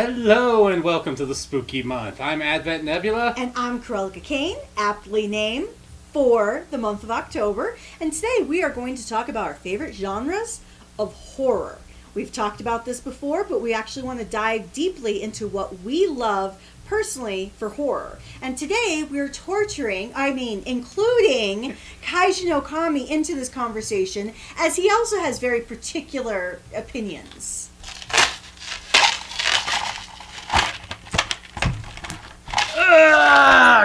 Hello and welcome to the spooky month. I'm Advent Nebula. And I'm Cruellica Kain, aptly named for the month of October. And today we are going to talk about our favorite genres of horror. We've talked about this before, but we actually want to dive deeply into what we love personally for horror. And today we're including Kaijin Okami into this conversation, as he also has very particular opinions.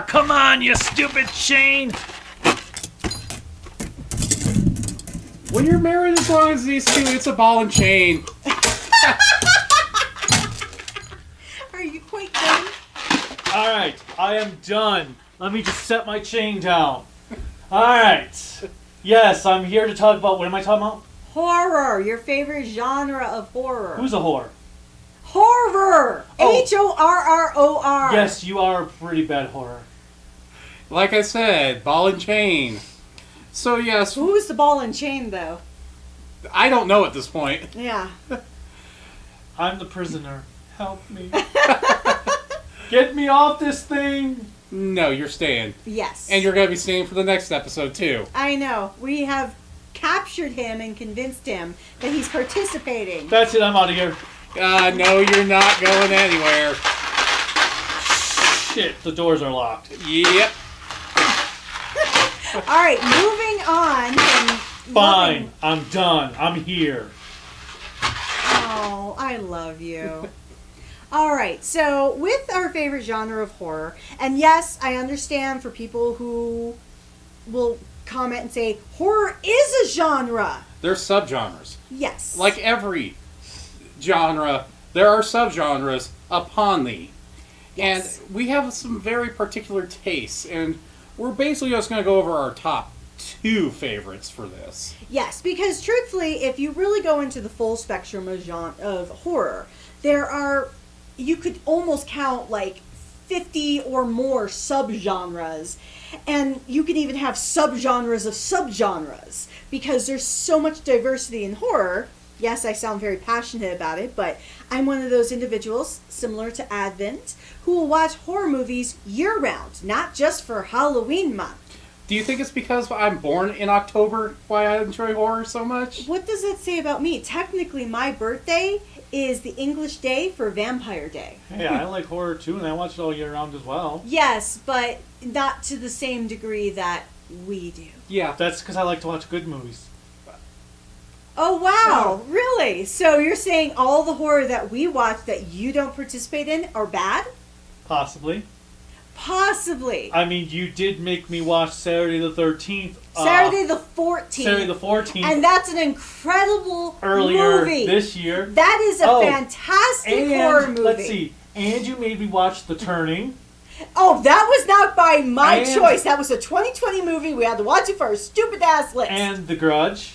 Come on, you stupid chain! When you're married as long as these two, it's a ball and chain. Are you quite done? Alright, I am done. Let me just set my chain down. Alright. Yes, I'm here to talk about, what am I talking about? Horror, your favorite genre of horror. Who's a whore? Horror! Oh. Horror. Yes, you are a pretty bad horror. Like I said, ball and chain. So yes, Who's the ball and chain, though? I don't know at this point. Yeah. I'm the prisoner. Help me. Get me off this thing! No, you're staying. Yes. And you're going to be staying for the next episode too. I know. We have captured him and convinced him that he's participating. That's it, I'm out of here. No, you're not going anywhere. Shit, the doors are locked. Yep. All right, moving on. Fine, I'm done. I'm here. Oh, I love you. All right, so with our favorite genre of horror, and yes, I understand for people who will comment and say, horror is a genre. There's subgenres. Yes. Like every genre, there are subgenres upon thee. Yes. And we have some very particular tastes, and we're basically just going to go over our top two favorites for this. Yes, because truthfully, if you really go into the full spectrum of horror, you could almost count like 50 or more subgenres, and you can even have subgenres of subgenres, because there's so much diversity in horror. Yes, I sound very passionate about it, but I'm one of those individuals, similar to Advent, who will watch horror movies year-round, not just for Halloween month. Do you think it's because I'm born in October why I enjoy horror so much? What does that say about me? Technically, my birthday is the English day for Vampire Day. Hey, I like horror too, and I watch it all year round as well. Yes, but not to the same degree that we do. Yeah. That's because I like to watch good movies. Oh, wow. Really? So you're saying all the horror that we watch that you don't participate in are bad? Possibly. Possibly. I mean, you did make me watch Saturday the 13th. Saturday the 14th. Saturday the 14th. And that's an incredible earlier movie. This year. That is a fantastic horror movie. Let's see. And you made me watch The Turning. Oh, that was not by my And- choice. That was a 2020 movie. We had to watch it for our stupid-ass list. And The Grudge.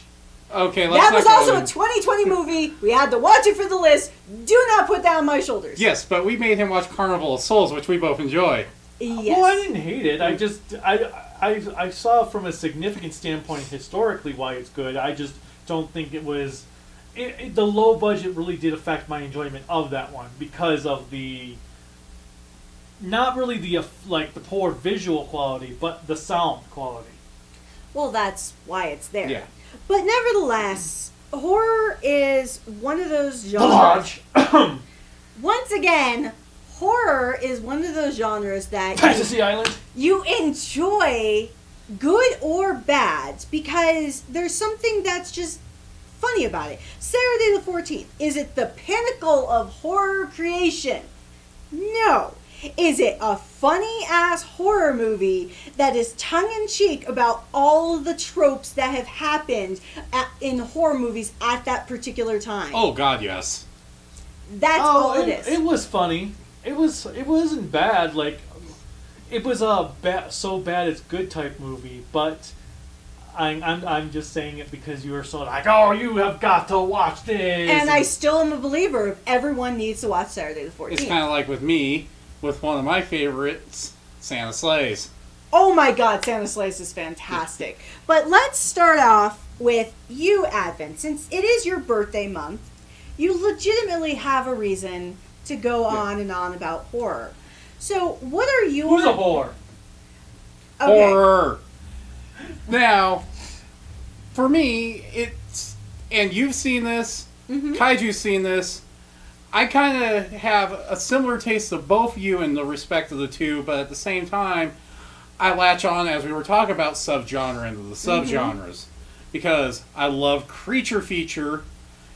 Okay, let's That was not go also in. a 2020 movie. We had to watch it for the list. Do not put that on my shoulders. Yes, but we made him watch Carnival of Souls, which we both enjoy. Yes. Well, I didn't hate it. I saw from a significant standpoint historically why it's good. I just don't think it was... the low budget really did affect my enjoyment of that one because of the... Not really the poor visual quality, but the sound quality. Well, that's why it's there. Yeah. But nevertheless, horror is one of those The genres. Lodge. Once again, horror is one of those genres that Fantasy Island. you enjoy, good or bad, because there's something that's just funny about it. Saturday the 14th, is it the pinnacle of horror creation? No. Is it a funny-ass horror movie that is tongue-in-cheek about all of the tropes that have happened in horror movies at that particular time? Oh, God, yes. That's all it is. It was funny. It wasn't bad. Like, it was a so bad it's good type movie. But I'm just saying it because you were so like, oh, you have got to watch this. And I still am a believer of everyone needs to watch Saturday the 14th. It's kind of like with me, with one of my favorites, Santa Slays. Oh my God, Santa Slays is fantastic. But let's start off with you, Advent. Since it is your birthday month, you legitimately have a reason to to go on and on about horror. So, what are your... Who's a whore? Okay. Horror. Now, for me, it's, and you've seen this, Kaiju's seen this. I kind of have a similar taste of both you in the respect of the two, but at the same time, I latch on, as we were talking about subgenre into the subgenres, because I love creature feature,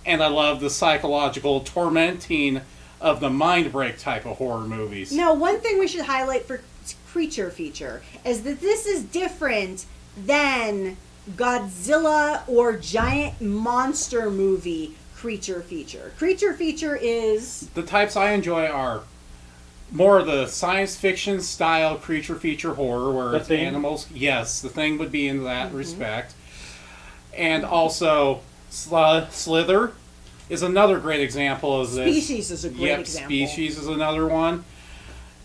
and I love the psychological tormenting of the mind break type of horror movies. Now, one thing we should highlight for creature feature is that this is different than Godzilla or giant monster movie creature feature. Creature feature is... The types I enjoy are more of the science fiction style creature feature horror, where The it's Thing? animals. Yes, The Thing would be in that respect. And also, Slither is another great example of this. Species is a great example. Species is another one.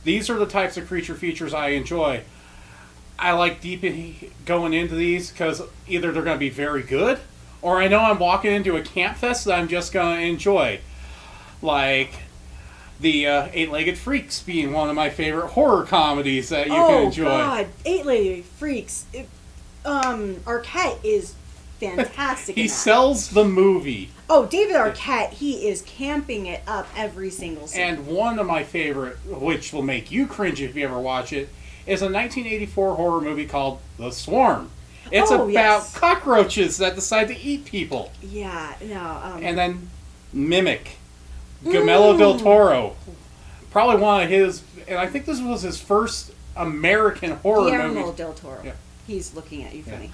These are the types of creature features I enjoy. I like going into these because either they're going to be very good, or I know I'm walking into a camp fest that I'm just going to enjoy. Like the Eight-Legged Freaks being one of my favorite horror comedies that you can enjoy. Oh, God. Eight-Legged Freaks. Arquette is fantastic in He that. sells the movie. Oh, David Arquette, he is camping it up every single scene. And one of my favorite, which will make you cringe if you ever watch it, is a 1984 horror movie called The Swarm. It's about yes. cockroaches that decide to eat people. Yeah, no. And then Mimic. Guillermo del Toro. Probably one of his, and I think this was his first American horror Guillermo movie. del Toro. Yeah. He's looking at you funny.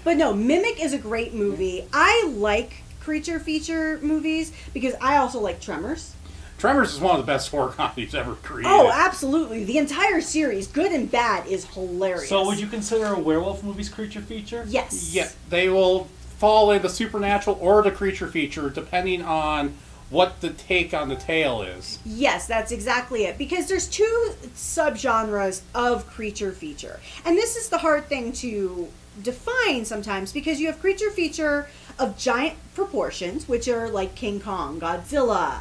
But no, Mimic is a great movie. I like creature feature movies because I also like Tremors. Tremors is one of the best horror comedies ever created. Oh, absolutely. The entire series, good and bad, is hilarious. So would you consider a werewolf movie's creature feature? Yes. Yeah, they will fall in the supernatural or the creature feature depending on what the take on the tale is. Yes, that's exactly it. Because there's two subgenres of creature feature. And this is the hard thing to define sometimes because you have creature feature of giant proportions, which are like King Kong, Godzilla.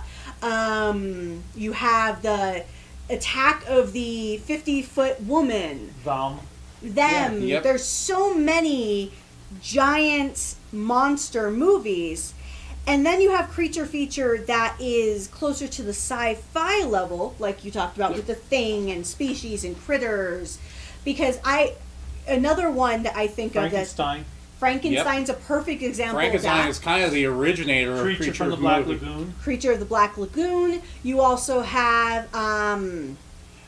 You have the Attack of the 50-Foot Woman. Them. Them. Yeah, yep. There's so many giant monster movies. And then you have creature feature that is closer to the sci-fi level, like you talked about with The Thing and Species and Critters. Because another one that I think of that Frankenstein's a perfect example of Frankenstein that. is kind of the originator of Creature from the Black movie. Lagoon. Creature of the Black Lagoon. You also have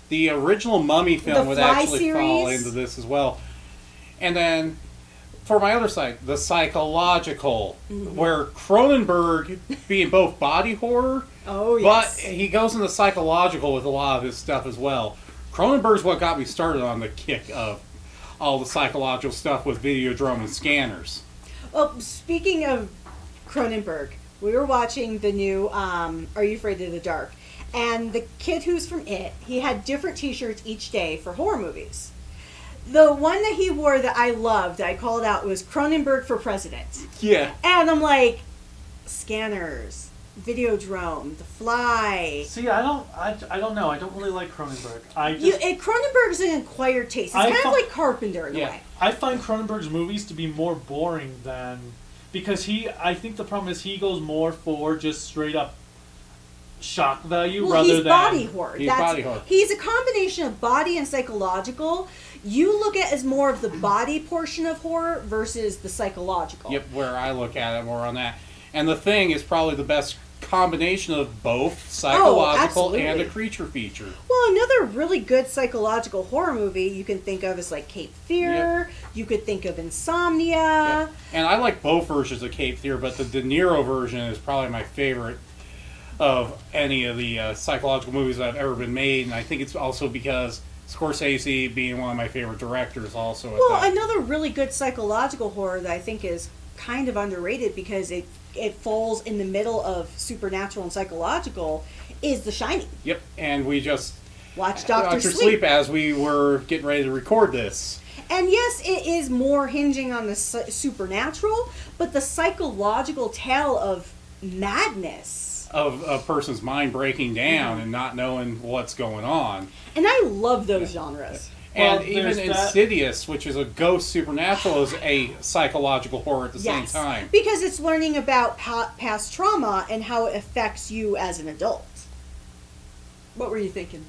The original Mummy film The would Fly actually fall series. into this as well. And then, for my other side, the psychological, where Cronenberg, being both body horror, Oh, yes. but he goes into psychological with a lot of his stuff as well. Cronenberg's what got me started on the kick of all the psychological stuff with Videodrome and scanners. Well, speaking of Cronenberg, we were watching the new Are You Afraid of the Dark? And the kid who's from It, he had different t-shirts each day for horror movies. The one that he wore that I loved, that I called out, was Cronenberg for President. Yeah. And I'm like, Scanners, Videodrome, The Fly. See, I don't know. I don't really like Cronenberg. Cronenberg's an acquired taste. It's kind of like Carpenter in a way. I find Cronenberg's movies to be more boring than... Because I think the problem is he goes more for just straight up shock value rather he's than... body horror. He's body horror. He's a combination of body and psychological. You look at it as more of the body portion of horror versus the psychological. Yep, where I look at it more on that. And The Thing is probably the best combination of both psychological and a creature feature. Well, another really good psychological horror movie you can think of is like Cape Fear. Yep. You could think of Insomnia. Yep. And I like both versions of Cape Fear, but the De Niro version is probably my favorite of any of the psychological movies that have ever been made. And I think it's also because Scorsese being one of my favorite directors also. Well, another really good psychological horror that I think is kind of underrated because it falls in the middle of supernatural and psychological is The Shining. Yep, and we just watched Dr. Sleep as we were getting ready to record this. And yes, it is more hinging on the supernatural, but the psychological tale of madness of a person's mind breaking down and not knowing what's going on. And I love those genres. And Well, even there's that. Insidious, which is a ghost supernatural, is a psychological horror at the Yes, same time. because it's learning about past trauma and how it affects you as an adult. What were you thinking?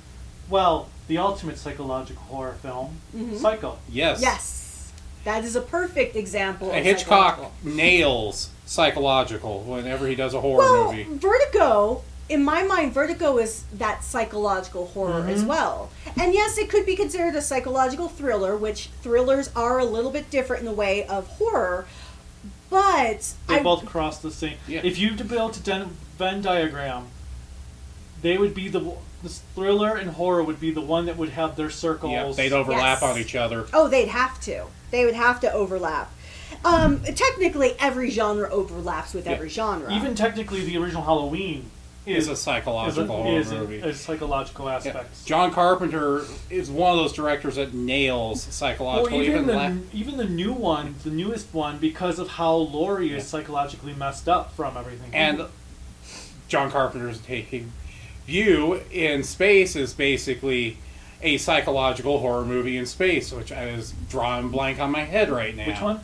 Well, the ultimate psychological horror film, Psycho. Yes. Yes, that is a perfect example. Of Hitchcock psychological. nails psychological whenever he does a horror movie. Vertigo, in my mind, Vertigo is that psychological horror as well. And yes, it could be considered a psychological thriller, which thrillers are a little bit different in the way of horror. But They both cross the same. Yeah. If you built a Venn diagram, they would be the thriller and horror would be the one that would have their circles. Yeah, they'd overlap Yes. on each other. Oh, they'd have to. They would have to overlap. Technically, every genre overlaps with every genre. Even technically, the original Halloween Is a psychological horror movie. a psychological Yeah. aspect. John Carpenter is one of those directors that nails Well, psychological. even the new one, the newest one, because of how Laurie is psychologically messed up from everything. And John Carpenter's taking view in space is basically a psychological horror movie in space, which I is drawing blank on my head right now. which one?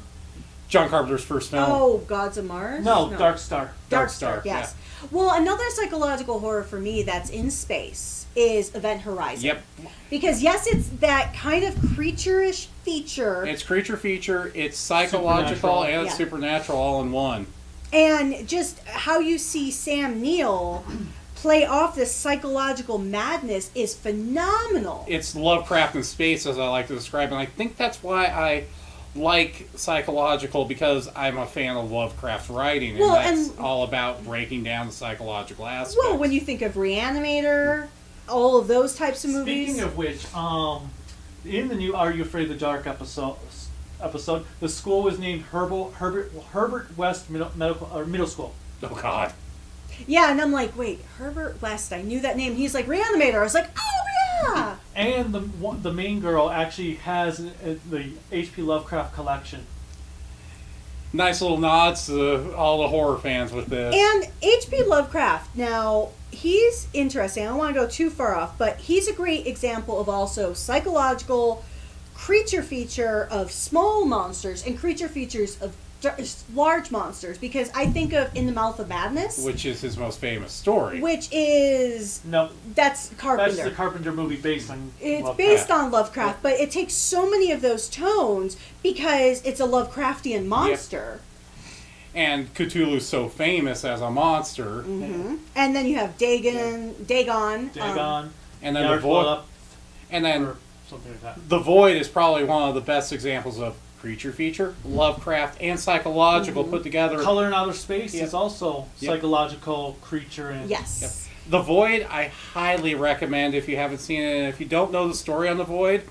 John Carpenter's first film. Oh, Gods of Mars? No, Dark Star. Dark Dark Star, Star, yes. Well, another psychological horror for me that's in space is Event Horizon. Yep. Because, yes, it's that kind of creature-ish feature. It's creature feature, it's psychological, Supernatural. and Yeah. supernatural all in one. And just how you see Sam Neill play off this psychological madness is phenomenal. It's Lovecraft in space, as I like to describe, and I think that's why I like psychological, because I'm a fan of Lovecraft's writing, and Well, that's and- all about breaking down the psychological aspects. Well, when you think of Reanimator, all of those types of movies. Speaking of which, in the new Are You Afraid of the Dark episode, the school was named Herbert West Middle School. Oh God. Yeah, and I'm like, wait, Herbert West, I knew that name. He's like Reanimator. I was like, oh yeah. And the main girl actually has the H.P. Lovecraft collection. Nice little nods to all the horror fans with this. And H.P. Lovecraft, now, he's interesting. I don't want to go too far off, but he's a great example of also psychological creature feature of small monsters and creature features of large monsters. Because I think of In the Mouth of Madness, Which is his most famous story. which is, No, that's Carpenter. that's the Carpenter movie based on It's Lovecraft. based on Lovecraft, but it takes so many of those tones because it's a Lovecraftian monster. And Cthulhu's so famous as a monster. Hmm. And then you have Dagon. Dagon, And then the Void. Yarkla, And then or something like that. the Void is probably one of the best examples of creature feature, Lovecraft, and psychological put together. Color in Outer Space Yep. is also Yep. psychological creature. And Yes. The Void, I highly recommend if you haven't seen it. And if you don't know the story on The Void,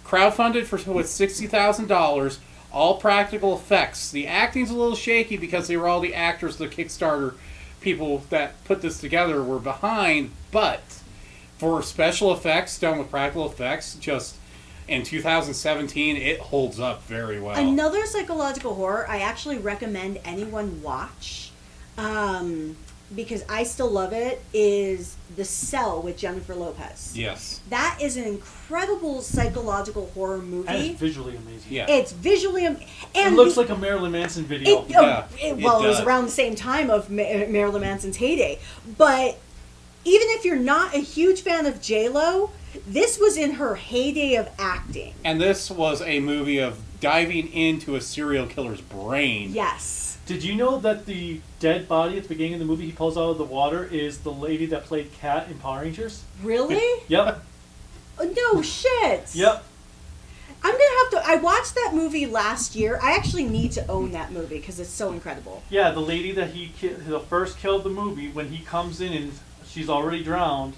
crowdfunded with $60,000, all practical effects. The acting's a little shaky because they were all the actors, the Kickstarter people that put this together were behind, but for special effects done with practical effects, just in 2017, it holds up very well. Another psychological horror I actually recommend anyone watch, because I still love it, is The Cell with Jennifer Lopez. Yes. That is an incredible psychological horror and movie. it's visually amazing. Yeah. It's visually and It looks like a Marilyn Manson video. Yeah, it it was does. around the same time of Marilyn Manson's heyday. But even if you're not a huge fan of J-Lo, this was in her heyday of acting. And this was a movie of diving into a serial killer's brain. Yes. Did you know that the dead body at the beginning of the movie he pulls out of the water is the lady that played Kat in Power Rangers? Really? Yep. No shit. Yep. I'm gonna have to. I watched that movie last year. I actually need to own that movie because it's so incredible. Yeah, the lady that the first killed the movie, when he comes in and she's already drowned,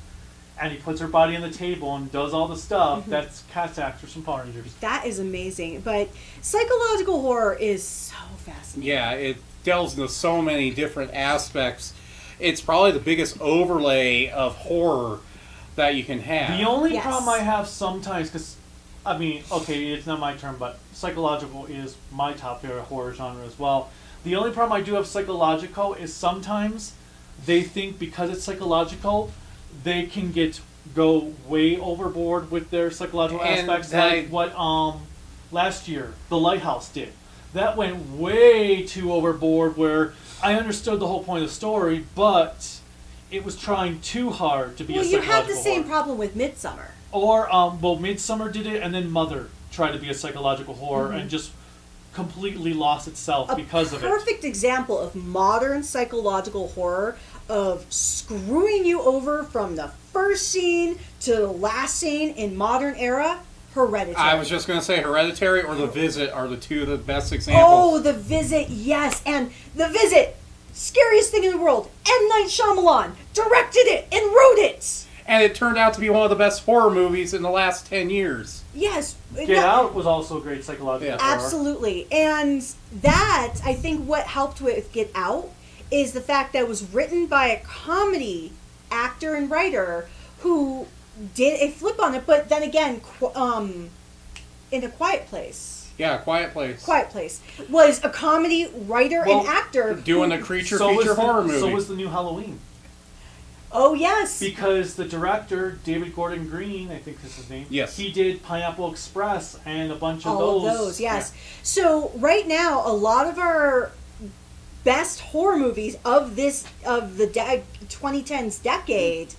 and he puts her body on the table and does all the stuff, that's Kat's actress from Power Rangers. That is amazing. But psychological horror is so fascinating. Yeah, it delves into so many different aspects. It's probably the biggest overlay of horror that you can have. The only Yes. problem I have sometimes, because, I mean, okay, it's not my term, but psychological is my top favorite horror genre as well. The only problem I do have psychological is sometimes they think because it's psychological, they can go way overboard with their psychological And aspects, that- like what last year The Lighthouse did. That went way too overboard, where I understood the whole point of the story, but it was trying too hard to be a Well, you psychological had the same horror. problem with Midsummer. Or, Midsummer did it, and then Mother tried to be a psychological horror and just completely lost itself because of A it. perfect example of modern psychological horror of screwing you over from the first scene to the last scene in modern era, Hereditary. I was just going to say Hereditary or The Visit are the two of the best Oh, examples. The Visit, yes. And The Visit, scariest thing in the world. M. Night Shyamalan directed it and wrote it. And it turned out to be one of the best horror movies in the last 10 years. Yes. Get Out was also a great psychological Yeah. horror. Absolutely. And that, I think what helped with Get Out is the fact that it was written by a comedy actor and writer who did a flip on it, but then again, in A Quiet Place. Yeah, Quiet Place. Quiet Place was a comedy writer and Well, actor Doing a who, creature was feature the- horror movie. So was the new Halloween. Oh yes, Because the director, David Gordon Green, I think is his name. Yes. He did Pineapple Express and a bunch of all those. of those. Yes. So right now, a lot of our best horror movies of the 2010s decade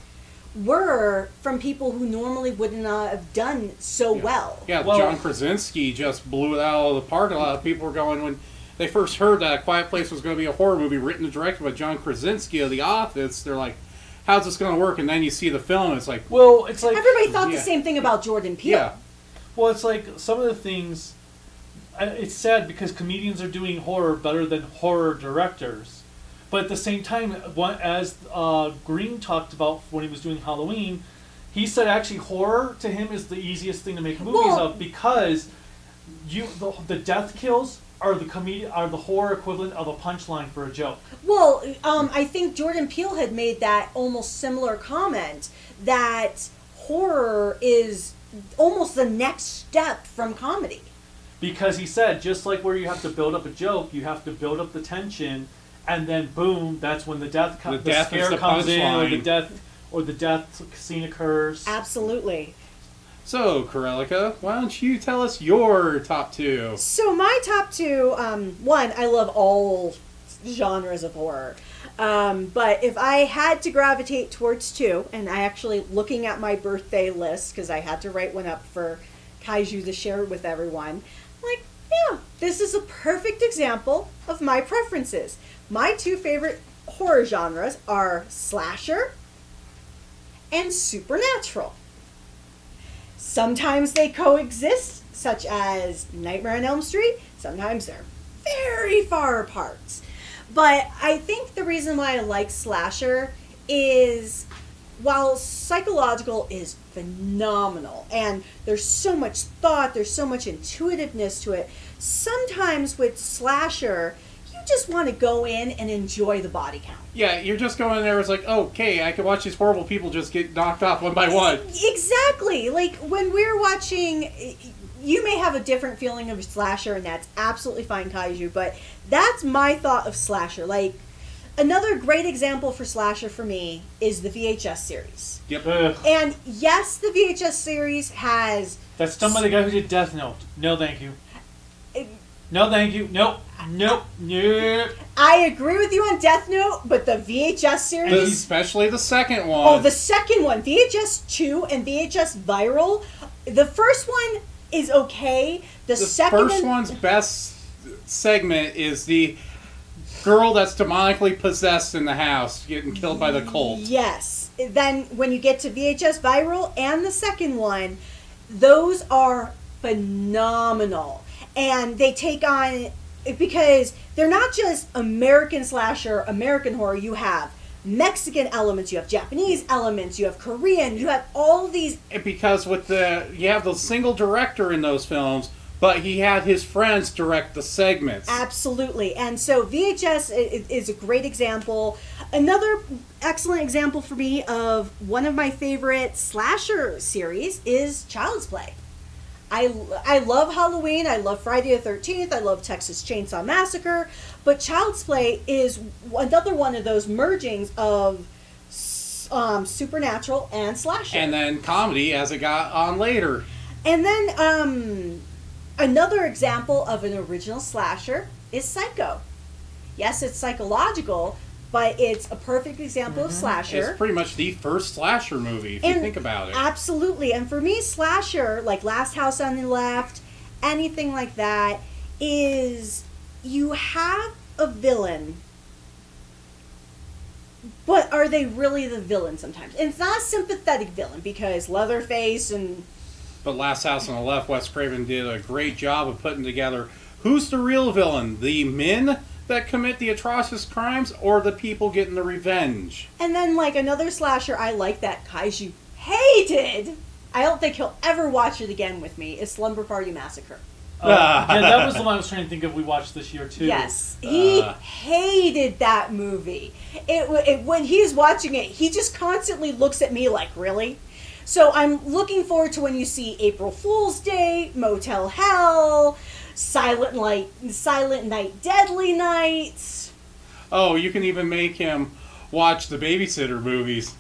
were from people who normally would not have done so well. Yeah, Well- John Krasinski just blew it out of the park. A lot of people were going when they first heard that Quiet Place was going to be a horror movie written and directed by John Krasinski of The Office. They're like, how's this going to work? And then you see the film, and it's like, Well, it's like Everybody thought Yeah. the same thing about Jordan Peele. yeah. Well, it's like some of the things. It's sad because comedians are doing horror better than horror directors, but at the same time, as Green talked about when he was doing Halloween, he said actually horror to him is the easiest thing to make movies Well- of because the death kills are the horror equivalent of a punchline for a joke. Well, I think Jordan Peele had made that almost similar comment that horror is almost the next step from comedy. Because he said, just like where you have to build up a joke, you have to build up the tension, and then boom, that's when the death The death is scare the comes in, punchline. or the death scene occurs. Absolutely. So, Cruellica, why don't you tell us your top two? So my top two, one, I love all genres of horror. But if I had to gravitate towards two, and I actually looking at my birthday list, because I had to write one up for Kaiju to share with everyone, like, yeah, this is a perfect example of my preferences. My two favorite horror genres are slasher and supernatural. Sometimes they coexist, such as Nightmare on Elm Street. Sometimes they're very far apart. But I think the reason why I like slasher is while psychological is phenomenal and there's so much thought, there's so much intuitiveness to it, sometimes with slasher, you just want to go in and enjoy the body count. Yeah, you're just going in there, it's like, okay, I can watch these horrible people just get knocked off one by one. Exactly. Like when we're watching, you may have a different feeling of slasher, and that's absolutely fine, Kaiju, but that's my thought of slasher. Like, another great example for slasher for me is the VHS series. Yep. Ugh. And yes, the VHS series has... That's done by the guy who did Death Note. No, thank you. It- No, thank you. Nope. Nope. Nope. I agree with you on Death Note, but the VHS series... Especially the second one. Oh, the second one, VHS 2 and VHS Viral. The first one is okay. The second first one's best segment is the girl that's demonically possessed in the house getting killed by the cult. Yes. Then when you get to VHS Viral and the second one, those are phenomenal. And they take on, because they're not just American slasher, American horror. You have Mexican elements, you have Japanese elements, you have Korean, you have all these. Because you have the single director in those films, but he had his friends direct the segments. Absolutely. And so VHS is a great example. Another excellent example for me of one of my favorite slasher series is Child's Play. I love Halloween. I love Friday the 13th. I love Texas Chainsaw Massacre. But Child's Play is another one of those mergings of supernatural and slasher. And then comedy as it got on later. And then another example of an original slasher is Psycho. Yes, it's psychological, but it's a perfect example of slasher. It's pretty much the first slasher movie, if you think about it. Absolutely. And for me, slasher, like Last House on the Left, anything like that, is you have a villain, but are they really the villain sometimes? And it's not a sympathetic villain, because Leatherface and... But Last House on the Left, Wes Craven did a great job of putting together who's the real villain, the men that commit the atrocious crimes or the people getting the revenge. And then, like, another slasher I like that Kaiju hated, I don't think he'll ever watch it again with me, is Slumber Party Massacre. Yeah, that was the one I was trying to think of we watched this year, too. Yes. He hated that movie. When he's watching it, he just constantly looks at me like, really? So I'm looking forward to when you see April Fool's Day, Motel Hell, Silent Night, Deadly Night. Oh, you can even make him watch the Babysitter movies.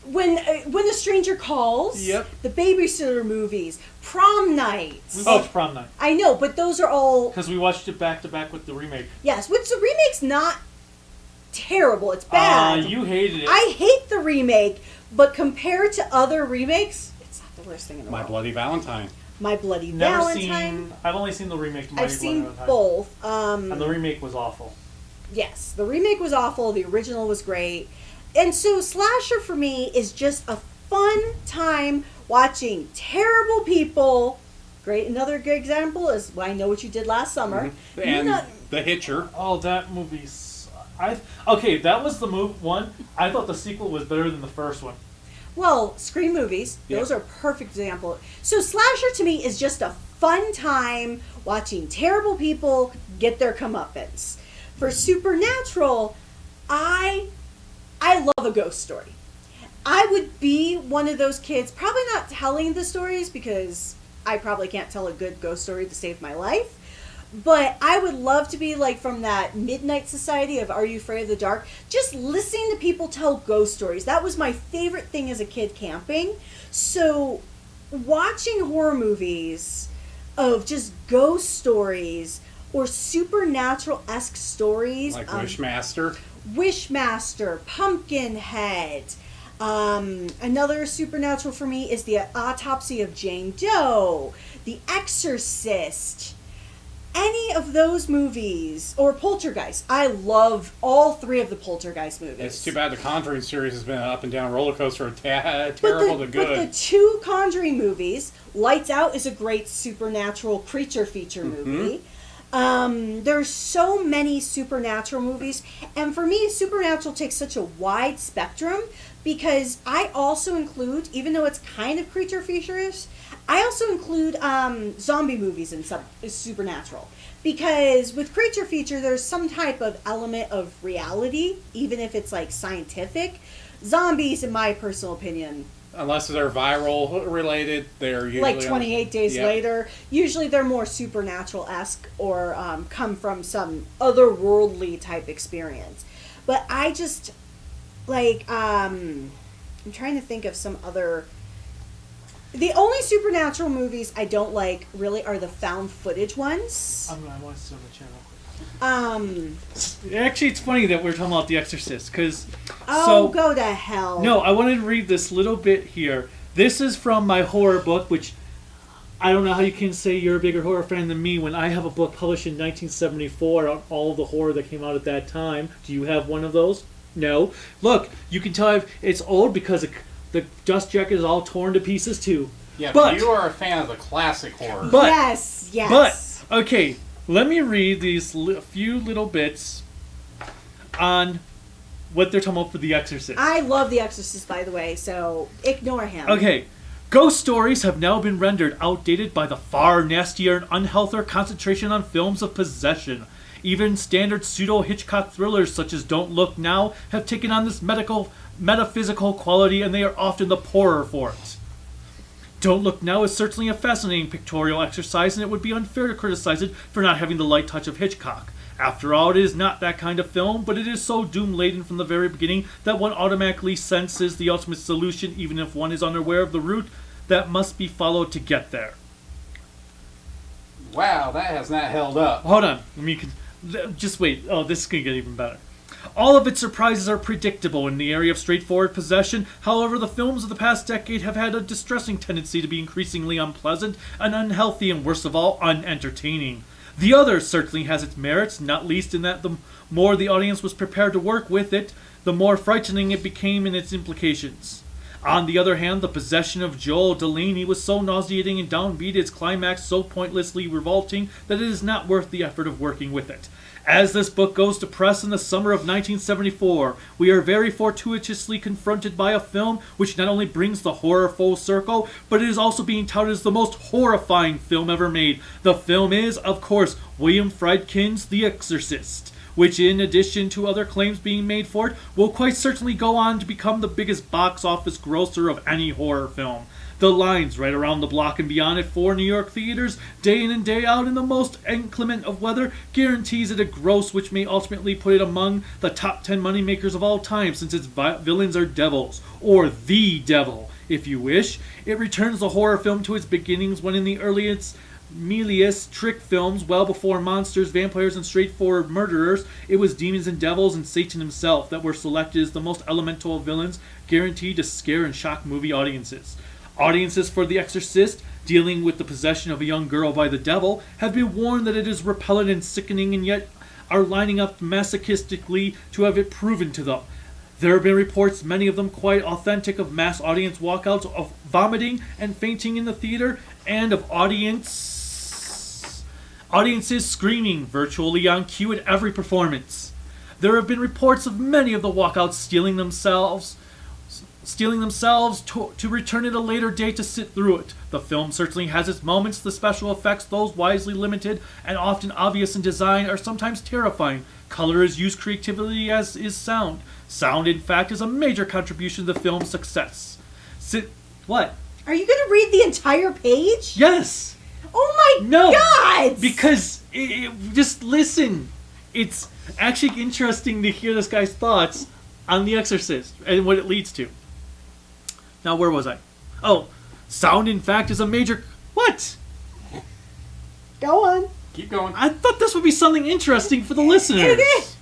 When a Stranger Calls. Yep. The Babysitter movies. Prom Night. We watched Prom Night. I know, but those are all... Because we watched it back to back with the remake. Yes, which the remake's not terrible. It's bad. You hated it. I hate the remake, but compared to other remakes, it's not the worst thing in the My world. Bloody Valentine. My Bloody Valentine. I've only seen the remake. I've seen both. And the remake was awful. Yes, the remake was awful. The original was great. And so slasher for me is just a fun time watching terrible people. Great. Another good example is I Know What You Did Last Summer. Mm-hmm. And The Hitcher. Oh, that movie. Okay, that was the one. I thought the sequel was better than the first one. Well, Scream movies, those are a perfect example. So slasher to me is just a fun time watching terrible people get their comeuppance. For supernatural, I love a ghost story. I would be one of those kids, probably not telling the stories because I probably can't tell a good ghost story to save my life. But I would love to be like from that Midnight Society of Are You Afraid of the Dark? Just listening to people tell ghost stories. That was my favorite thing as a kid camping. So watching horror movies of just ghost stories or supernatural-esque stories. Like Wishmaster. Wishmaster, Pumpkinhead. Another supernatural for me is the Autopsy of Jane Doe. The Exorcist. Any of those movies, or Poltergeist. I love all three of the Poltergeist movies. It's too bad the Conjuring series has been an up and down roller coaster, terrible to good. But the two Conjuring movies, Lights Out is a great supernatural creature feature movie. There's so many supernatural movies, and for me, supernatural takes such a wide spectrum because I also include, even though it's kind of creature features, I also include zombie movies in supernatural. Because with creature feature, there's some type of element of reality, even if it's like scientific. Zombies, in my personal opinion, unless they're viral related, they're usually like 28 Days Later. Usually they're more supernatural-esque or come from some otherworldly type experience. But I just, like, I'm trying to think of some other... The only supernatural movies I don't like really are the found footage ones. I want to sit on the channel. Actually, it's funny that we're talking about The Exorcist, because... go to hell. No, I wanted to read this little bit here. This is from my horror book, which I don't know how you can say you're a bigger horror fan than me when I have a book published in 1974 on all the horror that came out at that time. Do you have one of those? No. Look, you can tell it's old because the dust jacket is all torn to pieces, too. Yeah, but you are a fan of the classic horror. But, yes. But, okay, let me read these few little bits on what they're talking about for The Exorcist. I love The Exorcist, by the way, so ignore him. Okay. Ghost stories have now been rendered outdated by the far nastier and unhealthier concentration on films of possession. Even standard pseudo-Hitchcock thrillers such as Don't Look Now have taken on this metaphysical quality, and they are often the poorer for it. Don't Look Now is certainly a fascinating pictorial exercise, and it would be unfair to criticize it for not having the light touch of Hitchcock. After all, it is not that kind of film, but it is so doom-laden from the very beginning that one automatically senses the ultimate solution, even if one is unaware of the route that must be followed to get there. Wow, that has not held up. Hold on. Just wait. Oh, this is going to get even better. All of its surprises are predictable in the area of straightforward possession. However, the films of the past decade have had a distressing tendency to be increasingly unpleasant and unhealthy and, worst of all, unentertaining. The Other certainly has its merits, not least in that the more the audience was prepared to work with it, the more frightening it became in its implications. On the other hand, the possession of Joel Delaney was so nauseating and downbeat, its climax so pointlessly revolting, that it is not worth the effort of working with it. As this book goes to press in the summer of 1974, we are very fortuitously confronted by a film which not only brings the horror full circle, but it is also being touted as the most horrifying film ever made. The film is, of course, William Friedkin's The Exorcist, which, in addition to other claims being made for it, will quite certainly go on to become the biggest box office grosser of any horror film. The lines right around the block and beyond at 4 New York theaters, day in and day out in the most inclement of weather, guarantees it a gross which may ultimately put it among the top 10 moneymakers of all time, since its villains are devils, or the devil, if you wish. It returns the horror film to its beginnings when in the earliest Milius trick films, well before monsters, vampires, and straightforward murderers, it was demons and devils and Satan himself that were selected as the most elemental of villains, guaranteed to scare and shock movie audiences. Audiences for The Exorcist, dealing with the possession of a young girl by the devil, have been warned that it is repellent and sickening, and yet are lining up masochistically to have it proven to them. There have been reports, many of them quite authentic, of mass audience walkouts, of vomiting and fainting in the theater, and of audiences screaming virtually on cue at every performance. There have been reports of many of the walkouts stealing themselves to return at a later date to sit through it. The film certainly has its moments. The special effects, those wisely limited and often obvious in design, are sometimes terrifying. Color is used creatively as is sound. Sound, in fact, is a major contribution to the film's success. What? Are you going to read the entire page? Yes! Oh my God! Because, just listen. It's actually interesting to hear this guy's thoughts on The Exorcist and what it leads to. Now, where was I? Oh, sound, in fact, is a major... What? Go on. Keep going. I thought this would be something interesting for the listeners. It is.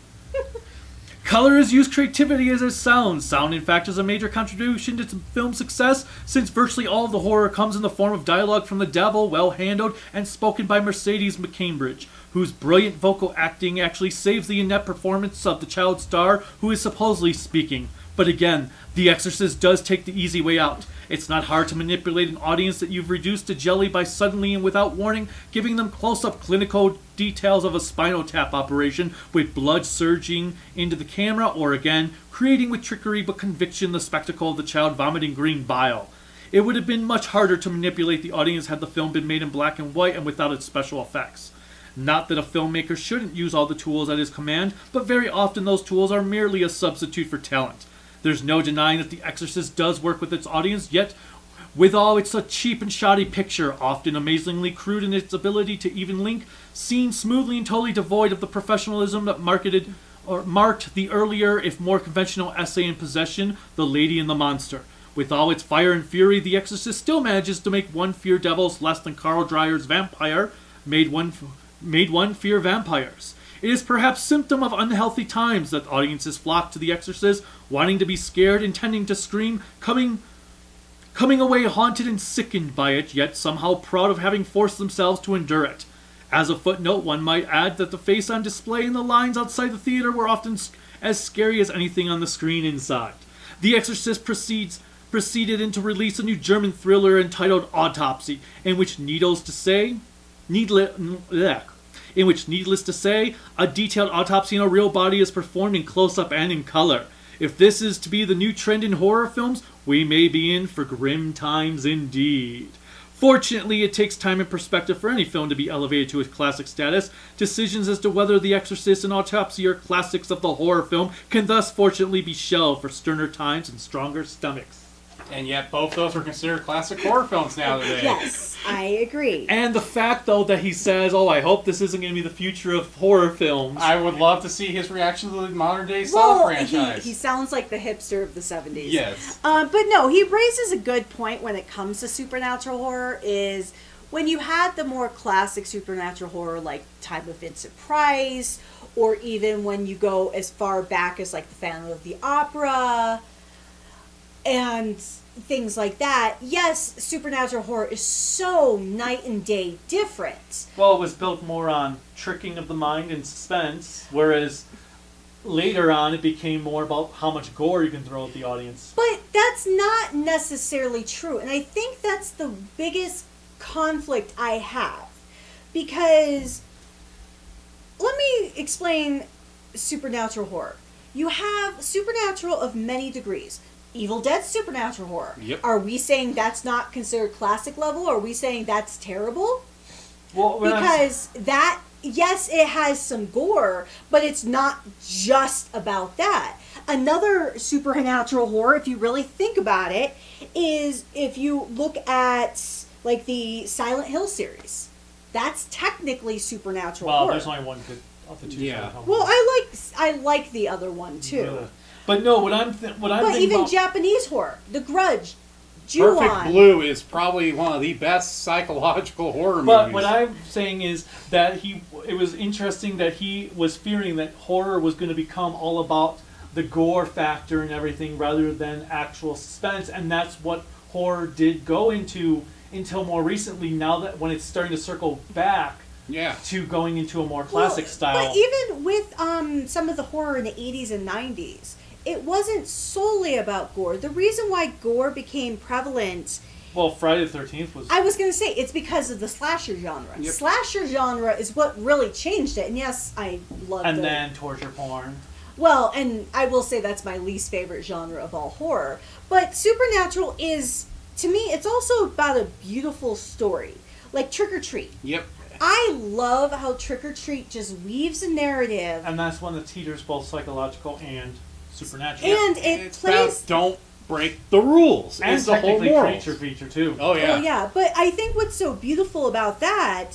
Color is used creativity as is sound. Sound, in fact, is a major contribution to film success, since virtually all of the horror comes in the form of dialogue from the devil, well handled and spoken by Mercedes McCambridge, whose brilliant vocal acting actually saves the inept performance of the child star who is supposedly speaking. But again, The Exorcist does take the easy way out. It's not hard to manipulate an audience that you've reduced to jelly by suddenly and without warning giving them close-up clinical details of a spinal tap operation with blood surging into the camera, or again, creating with trickery but conviction the spectacle of the child vomiting green bile. It would have been much harder to manipulate the audience had the film been made in black and white and without its special effects. Not that a filmmaker shouldn't use all the tools at his command, but very often those tools are merely a substitute for talent. There's no denying that The Exorcist does work with its audience, yet withal it's a cheap and shoddy picture, often amazingly crude in its ability to even link scenes smoothly and totally devoid of the professionalism that marked the earlier, if more conventional essay in Possession, The Lady and the Monster. With all its fire and fury, The Exorcist still manages to make one fear devils less than Carl Dreyer's Vampire made one fear vampires. It is perhaps symptom of unhealthy times that audiences flock to The Exorcist, wanting to be scared, intending to scream, coming away haunted and sickened by it, yet somehow proud of having forced themselves to endure it. As a footnote, one might add that the face on display and the lines outside the theater were often as scary as anything on the screen inside. The Exorcist proceeded into release a new German thriller entitled Autopsy, in which needless to say, a detailed autopsy on a real body is performed in close-up and in color. If this is to be the new trend in horror films, we may be in for grim times indeed. Fortunately, it takes time and perspective for any film to be elevated to its classic status. Decisions as to whether The Exorcist and Autopsy are classics of the horror film can thus fortunately be shelved for sterner times and stronger stomachs. And yet both those are considered classic horror films nowadays. Yes, I agree. And the fact, though, that he says, "Oh, I hope this isn't going to be the future of horror films." I would love to see his reaction to the modern day Saw franchise. He sounds like the hipster of the 70s. Yes. But no, he raises a good point when it comes to supernatural horror is when you had the more classic supernatural horror like Time of Vincent Price, or even when you go as far back as like the Phantom of the Opera and things like that. Yes, supernatural horror is so night and day different. Well, it was built more on tricking of the mind and suspense, whereas later on it became more about how much gore you can throw at the audience. But that's not necessarily true. And I think that's the biggest conflict I have. Because let me explain supernatural horror. You have supernatural of many degrees. Evil Dead supernatural horror. Yep. Are we saying that's not considered classic level? Or are we saying that's terrible? Well, Because that, yes, it has some gore, but it's not just about that. Another supernatural horror, if you really think about it, is if you look at like the Silent Hill series. That's technically supernatural horror. there's only one good of the two. Yeah. Well, I like the other one too. Yeah. But no, what I'm But thinking even about, Japanese horror, The Grudge, Ju-on. Perfect Blue is probably one of the best psychological horror But movies. what I'm saying is that it was interesting that he was fearing that horror was going to become all about the gore factor and everything rather than actual suspense, and that's what horror did go into until more recently, now that when it's starting to circle back Yeah. to going into a more classic style. But even with some of the horror in the 80s and 90s, it wasn't solely about gore. The reason why gore became prevalent, Well, Friday the 13th was... I was going to say, it's because of the slasher genre. Yep. Slasher genre is what really changed it. And yes, I love and then torture porn. Well, and I will say that's my least favorite genre of all horror. But supernatural is, to me, it's also about a beautiful story. Like Trick or Treat. Yep. I love how Trick or Treat just weaves a narrative. And that's one that teeters both psychological and supernatural. And it It's plays... about don't break the rules. And It's the whole technically morals. creature feature, too. Oh, yeah. Oh, yeah. But I think what's so beautiful about that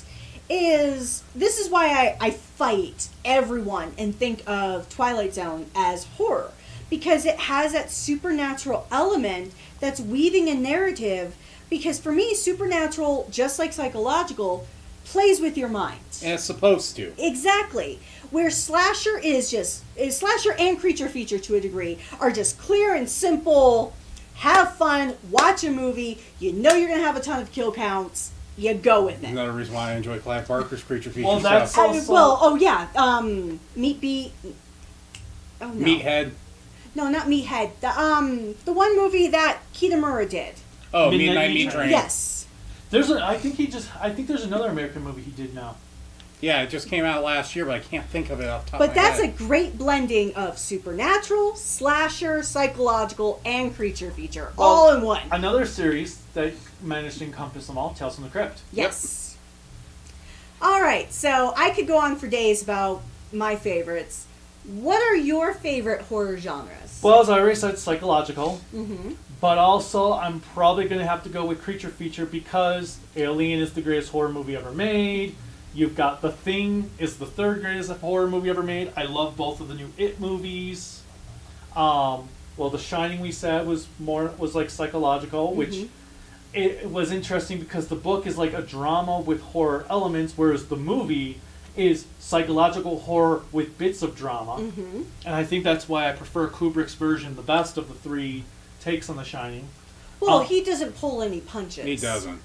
is... This is why I fight everyone and think of Twilight Zone as horror. Because it has that supernatural element that's weaving a narrative. Because for me, supernatural, just like psychological, plays with your mind. And it's supposed to. Exactly. Where slasher slasher and creature feature to a degree are just clear and simple. Have fun, watch a movie. You know you're gonna have a ton of kill counts. You go with it. Another reason why I enjoy Clive Barker's creature feature Well, that's stuff. Meatbeat. Oh no. Meathead. No, not Meathead. The one movie that Kitamura did. Oh, Midnight Midnight Meat Meat Train. Train. Yes. I think there's another American movie he did now. Yeah, it just came out last year, but I can't think of it off the top But of my that's a head. great blending of supernatural, slasher, psychological, and creature feature all in one. Another series that managed to encompass them all, Tales from the Crypt. Yes. All right, so I could go on for days about my favorites. What are your favorite horror genres? Well, as I already said, psychological. Mm-hmm. But also, I'm probably going to have to go with creature feature because Alien is the greatest horror movie ever made. You've got The Thing is the third greatest horror movie ever made. I love both of the new It movies. Well, The Shining we said was like psychological, which it was interesting because the book is like a drama with horror elements, whereas the movie is psychological horror with bits of drama. Mm-hmm. And I think that's why I prefer Kubrick's version the best of the three takes on The Shining. Well, he doesn't pull any punches. He doesn't.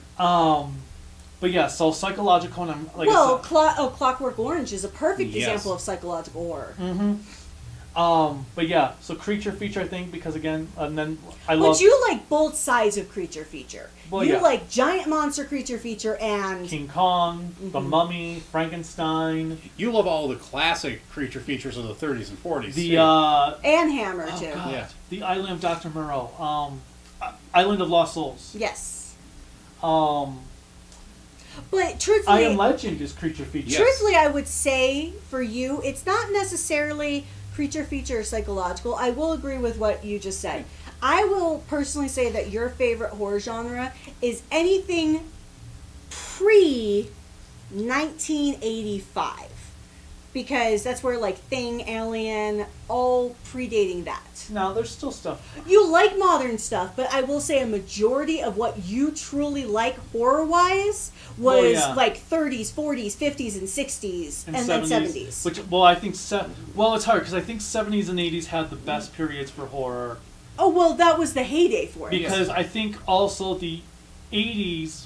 But yeah, so psychological, and I'm like Well, I said, Clockwork Orange is a perfect Yes. example of psychological horror. but yeah, so creature feature, I think, because again, and then I love But you like both sides of creature feature. Well, you yeah. like giant monster creature feature and King Kong, The Mummy, Frankenstein, You love all the classic creature features of the 30s and 40s. the too. and Hammer oh too. god, Yeah. the Island of Dr. Moreau, Island of Lost Souls, Yes. But I truthfully, Am Legend is creature feature. Yes. truthfully, I would say for you, it's not necessarily creature feature or psychological. I will agree with what you just said. I will personally say that your favorite horror genre is anything pre 1985. Because that's where, like, Thing, Alien, all predating that. No, there's still stuff. You like modern stuff, but I will say a majority of what you truly like horror-wise was, like, 30s, 40s, 50s, and 60s, and then 70s. Which, well, I think... Well, it's hard, because I think 70s and 80s had the best periods for horror. Oh, well, that was the heyday for it. Because I think also the 80s...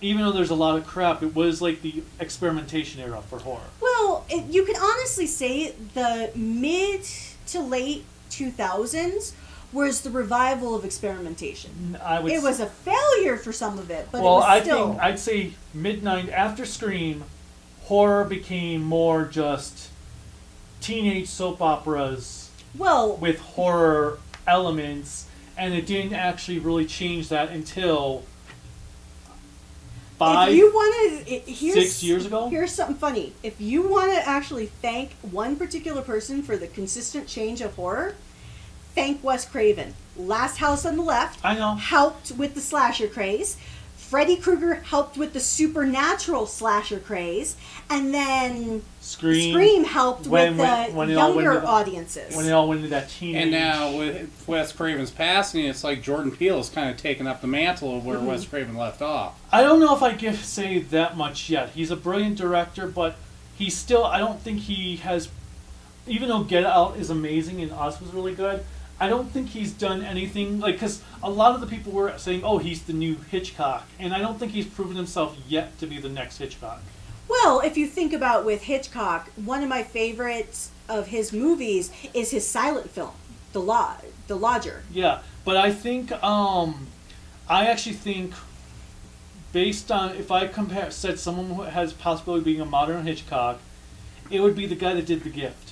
Even though there's a lot of crap, it was like the experimentation era for horror. Well, you can honestly say the mid to late 2000s was the revival of experimentation. It was a failure for some of it, but it was still... think I'd say mid-90s, after Scream, horror became more just teenage soap operas with horror elements, and it didn't actually really change that until... 6 years ago? Here's something funny. If you want to actually thank one particular person for the consistent change of horror, thank Wes Craven. Last House on the Left helped with the slasher craze. Freddy Krueger helped with the supernatural slasher craze. And then Scream helped with the younger audiences. When it all went into that teenage... And now with Wes Craven's passing, it's like Jordan Peele is kind of taking up the mantle of where Wes Craven left off. I don't know if I can say that much yet. He's a brilliant director, but he's still... I don't think he has... Even though Get Out is amazing and Us was really good, I don't think he's done anything... Because a lot of the people were saying, oh, he's the new Hitchcock. And I don't think he's proven himself yet to be the next Hitchcock. Well, if you think about with Hitchcock, one of my favorites of his movies is his silent film, The Lodger. Yeah, but I think, I actually think, based on, if I said someone who has possibility of being a modern Hitchcock, it would be the guy that did The Gift.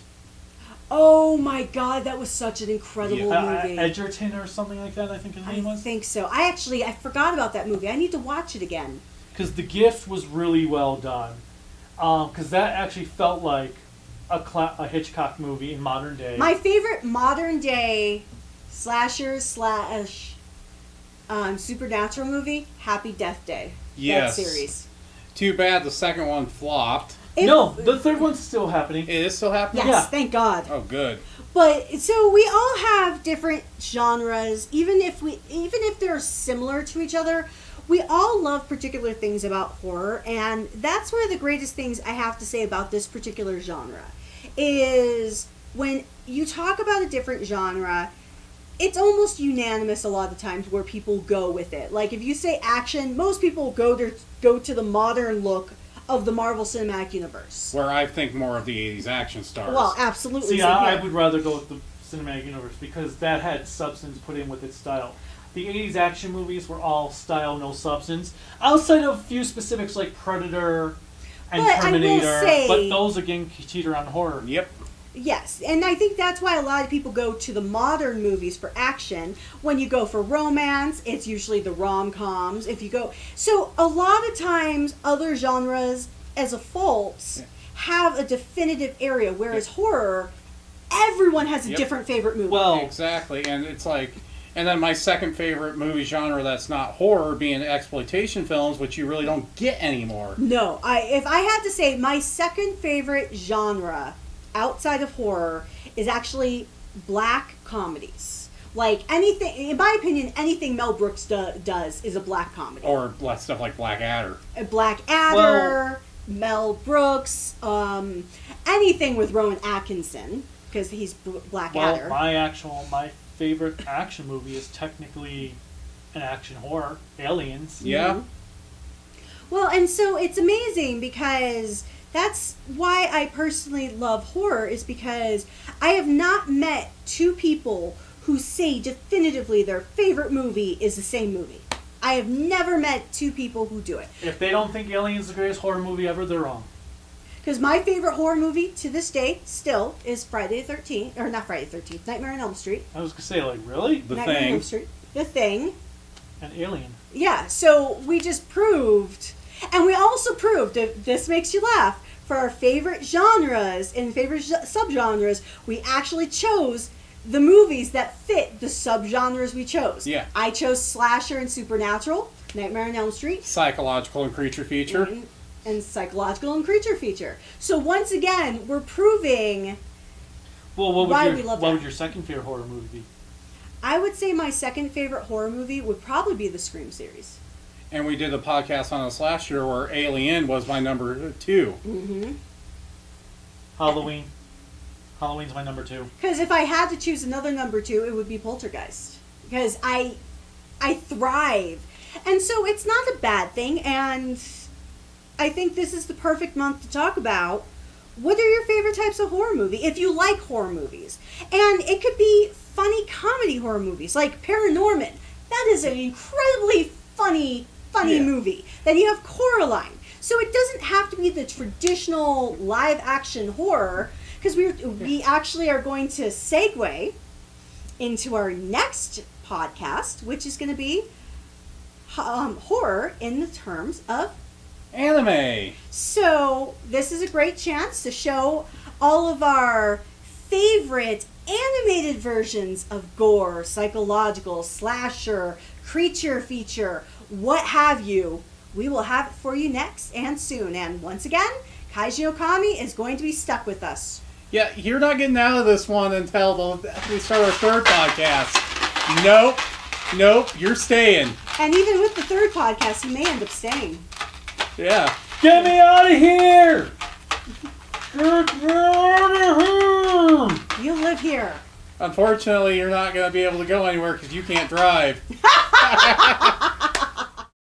Oh my God, that was such an incredible movie. Edgerton or something like that, I think his name was. I think so. I forgot about that movie. I need to watch it again. Because The Gift was really well done. Because that actually felt like a Hitchcock movie in modern day. My favorite modern day slasher / supernatural movie, Happy Death Day. Yes. That series. Too bad the second one flopped. No, the third one's still happening. It is still happening? Yes, thank God. Oh, good. But so we all have different genres, even if they're similar to each other. We all love particular things about horror, and that's one of the greatest things I have to say about this particular genre, is when you talk about a different genre, it's almost unanimous a lot of times where people go with it. Like, if you say action, most people go to the modern look of the Marvel Cinematic Universe. Where I think more of the 80s action stars. Well, absolutely. See, I would rather go with the Cinematic Universe, because that had substance put in with its style. The 80s action movies were all style, no substance. Outside of a few specifics like Predator and Terminator. But those, again, teeter on horror. Yep. Yes, and I think that's why a lot of people go to the modern movies for action. When you go for romance, it's usually the rom-coms. So a lot of times, other genres, as a fault, have a definitive area, whereas horror, everyone has a different favorite movie. Well, exactly, and it's like... And then my second favorite movie genre that's not horror being exploitation films, which you really don't get anymore. No, if I had to say my second favorite genre outside of horror is actually black comedies. Like anything, in my opinion, anything Mel Brooks does is a black comedy. Or stuff like Blackadder. Mel Brooks, anything with Rowan Atkinson, because he's Blackadder. Well, my favorite action movie is technically an action horror, Aliens. Yeah. Mm-hmm. Well, and so it's amazing because that's why I personally love horror, is because I have not met two people who say definitively their favorite movie is the same movie. I have never met two people who do it. If they don't think Aliens is the greatest horror movie ever, they're wrong. Because my favorite horror movie to this day still is Friday the 13th, or not Friday the 13th, Nightmare on Elm Street. I was going to say, like, really? Nightmare on Elm Street. The Thing. An Alien. Yeah, so we just proved, and we also proved, if this makes you laugh, for our favorite genres and favorite subgenres, we actually chose the movies that fit the subgenres we chose. Yeah. I chose slasher and supernatural, Nightmare on Elm Street, Psychological and creature feature. and psychological and creature feature. So once again, we're proving. Well, what Why would we your love what that. would your second favorite horror movie be? I would say my second favorite horror movie would probably be the Scream series. And we did a podcast on us last year where Alien was my number 2. Mm-hmm. Halloween. Halloween's my number 2. Because if I had to choose another number 2, it would be Poltergeist. Because I thrive. And so it's not a bad thing, and I think this is the perfect month to talk about what are your favorite types of horror movie, if you like horror movies. And it could be funny comedy horror movies, like Paranorman. That is an incredibly funny movie. Then you have Coraline. So it doesn't have to be the traditional live action horror, because we actually are going to segue into our next podcast, which is going to be horror in the terms of Anime. So this is a great chance to show all of our favorite animated versions of gore, psychological, slasher, creature feature, what have you. We will have it for you next and soon. And once again, Kaiji Okami is going to be stuck with us. Yeah, you're not getting out of this one until we start our third podcast. Nope, you're staying. And even with the third podcast, you may end up staying. Yeah. Get me out of here! Get me out of here! You live here. Unfortunately, you're not going to be able to go anywhere because you can't drive.